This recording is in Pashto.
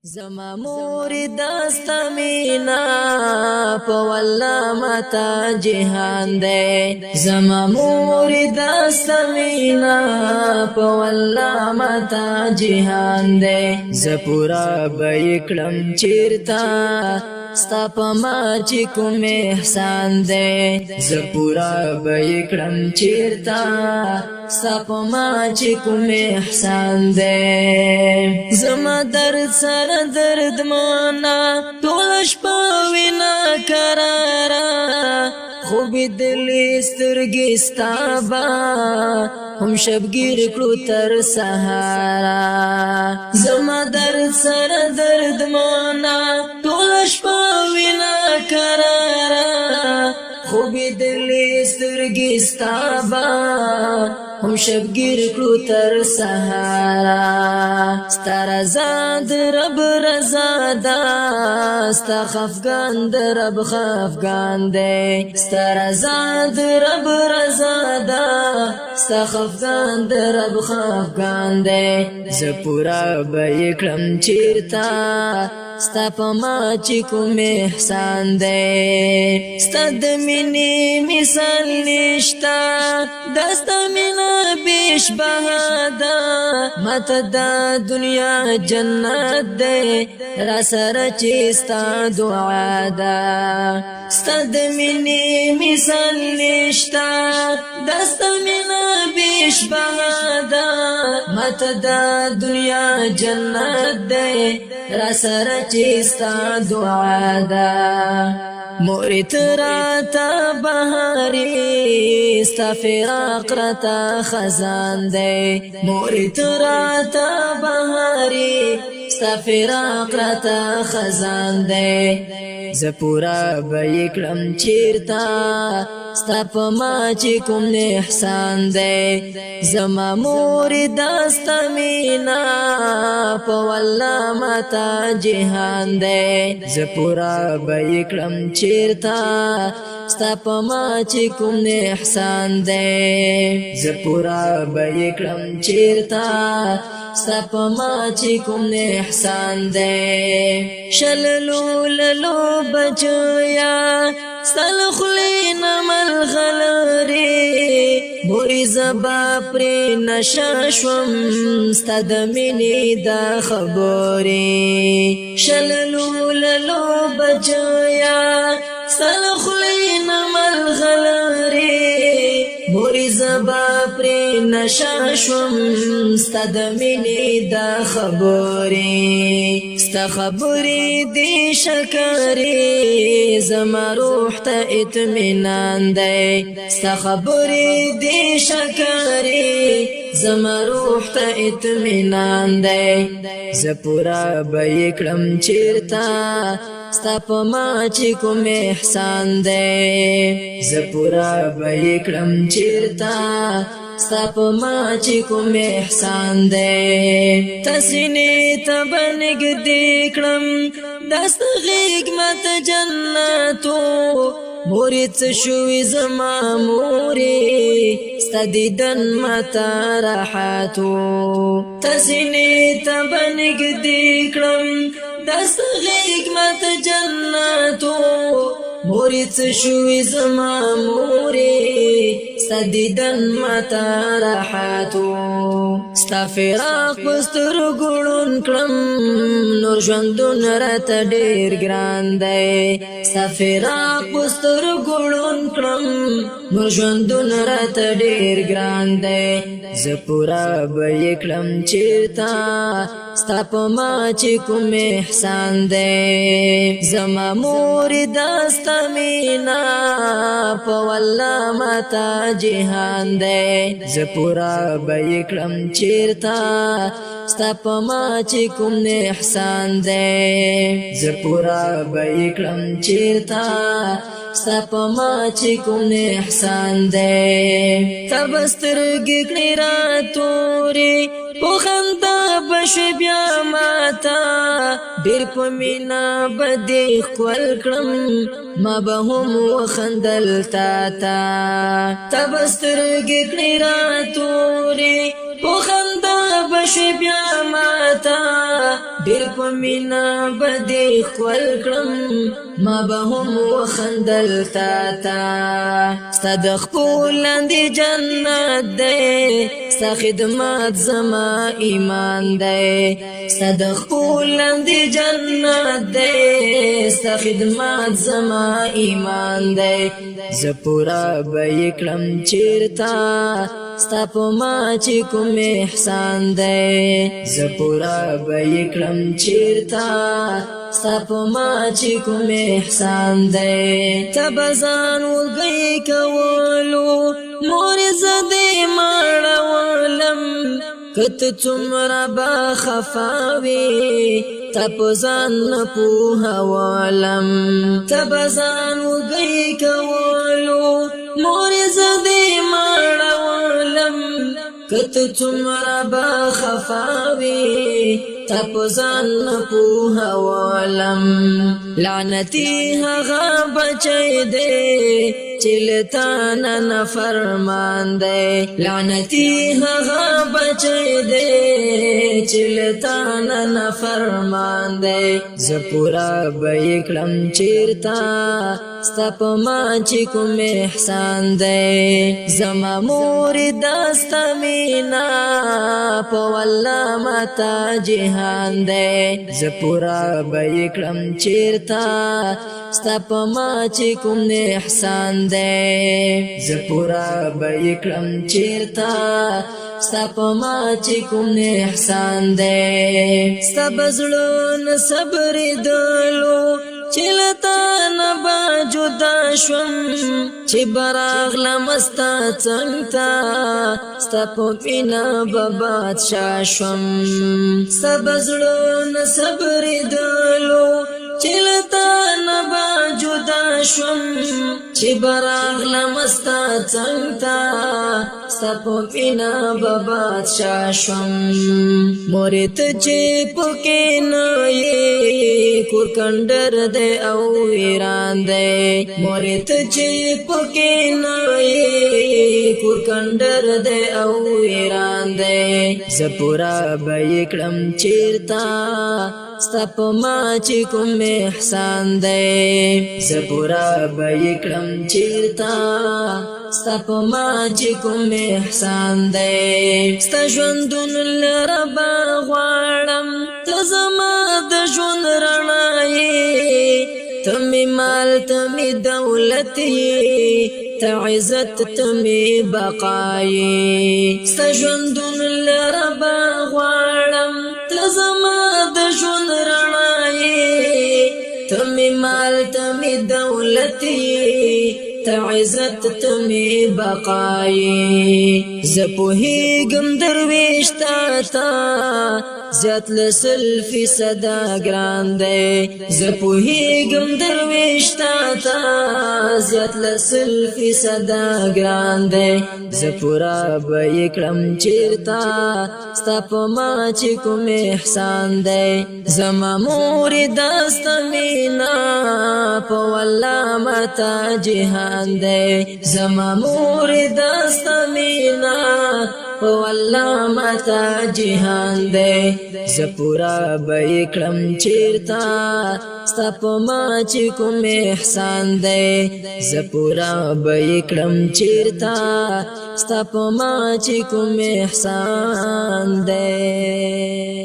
زما مور داستا مینا په والله ماتا جهان دے زما مور داستا مینا په والله ماتا جهان دے زپورا بیکلم چیرتا ستا په ما چې کوم احسان دے زپورا بیکلم چیرتا ستا په ما چې کوم احسان دے زما درد سره درد مانا ټول شپه وینا کرارا خوب دل سترګې ستا با هم شبګیر کړو تر سهارا زما درد سره درد مانا ټول شپه وینا کرارا خوب دل سترګې ستا با هم شبگیر کلو تر سهارا ستا رضا در رب رضا دا ستا خفگان در رب خفگان دے ستا رضا در رب رضا دا ستا خفگان در رب خفگان دے زپورا بیکلم چیرتا ستا پا ما چی کوم احسان دے ستا دمینی مثال نشتا دستا مینا بیش بہادا مت دا دنیا جنت دے را سر چیستا دعا دا ستا دمینی مثال نشتا دستا مینا بیش بہادا مت دا دنیا جنت دے را سر چیستا دعا دا موری تراتا بہاری ستا فراق رتا خزان دے موری تراتا بہاری ستا فراق رتا خزان دے زپورا بیکلم چیرتا ستا پا ما چی کوم احسان دے زما مور داستا مینا پا والله ماتا جهان دے زپورا بیکلم چیرتا ستا پا ما چی کوم احسان دے زپورا بیکلم چیرتا ستا پا ما چی کوم احسان دے شللو للو بچویا ستل خلین ملغلری بوری زبا پری نشاشوم ستا دمینی دا خبری شللو للو بچویا ستل خلین ملغلری بوری زبا پری نشاشوم ستا دمینی دا خبری ستا خبری دی شکری زما روح تا اطمینان دے ستا خبری دی شکری زما روح تا اطمینان دے زپورا بیکلم چیرتا ستا پا ما چی کوم احسان دے زپورا بیکلم چیرتا ستا پا ما چی کوم احسان دے تسینی تبنگ دیکلم دست غیگمت جنتو موری تشوی زما موری ستا دیدن متا راحتو تسینی تبنگ دیکلم دست غیگمت جنتو موری تشوی زما موری ستا دیدن متا راحتو ستا فراق پستر گوڑن کلم نور ژوندون راته ډیر ګران دی ستا فراق پستر گوڑن کلم نور ژوندون راته ډیر ګران دی زپورا بیکلم چیرتا ستا پا ما چی کوم احسان دے زما مور داستا مینا پا والله ماتا جهان دے زپورا بیکلم چیرتا ستا پا ما چی کوم احسان دے زپورا بیکلم چیرتا ستا پا ما چی کوم احسان دے تبسترگی کلی راتوری پوخندا بشوی بیا ماتا ډیر په مینا بدی خپل کړم ما به هم وخندل تا تا تبسترګې کړې راتورې پوخندا راشي بیا ماتا ډېر په مینا به دې ښکل کړم ما به هم وخندل تا ته ستا د خپل لاندې جنت دی ستا خدمت زما ایمان دی ستا د خپل لاندې جنت دی ستا خدمت زما ایمان دی زه پوره به یې کړم چېرته ستا په ما چې کوم احسان دی زه پوره به یې کړم چېرته ستا په ما چې کوم احسان دی ته به ځان وږی کولو مورې زه دې مړولم که ته څومره به خفه وې تا په ځان نه پوهولم ته به ځان وږی کولو مورې زه دې مړولم که ته څومره به خفه وې تا په ځان نه پوهولم لعنتي هغه بچی دی چې له تا نه نافرمان دی لعنتي هغه بچی دی چې له تا نه نافرمان دی زه پوره به یې کړم چېرته ستا په ما چې کوم احسان دی زما مورې دا ستا مینه په والله ماته جهان دی زه پوره به یې کړم چېرته ستا په ما چې کوم احسان دی زه پوره به یې کړم چېرته ستا په ما چې کوم احسان دی ستا به زړه نه صبرېدلو چې له تا نه به جدا شوم چې به راغلم ستا څنګ ته ستا په مینه به بادشاه شوم ستا به زړه نه صبرېدلو چې له تا نه به جدا شوم چې به راغلم ستا څنګ ته ستا په مینه به بادشاه شوم مورې ته چې پکې نه یې کور کندر دی او ویران دی مورې ته چې پکې نه یې کور کندر دی او ویران دی زه پوره به یې کړم چېرته ستا په ما چې کوم احسان دی زه پوره به یې کړم چېرته ستا په ما چې کوم احسان دی ستا ژوندون له ربه غواړم ته زما د ژوند رڼا یې ته مې مال ته مې دولت یې ته عزت ته مې بقا یې ستا ژوندون له ربه غواړم ته زما د ژوند رڼا یې ته مې مال ته مې دولت یې ته عزت ته مې بقا یې زه پوهېږم درویش تا ته زیات له 100% ګران دی زه پوهېږم درویش تا ته زیات له 100% ګران دی زه پوره به یې کړم چېرته ستا په ما چې کوم احسان دی زما مورې دا ستا مینه په والله ماته جهان دی زما مورې دا ستا مینه په والله ماته جهان دی زه پوره به یې کړم چېرته ستا په ما چې کوم احسان دی زه پوره به یې کړم چېرته ستا په ما چې کوم احسان دی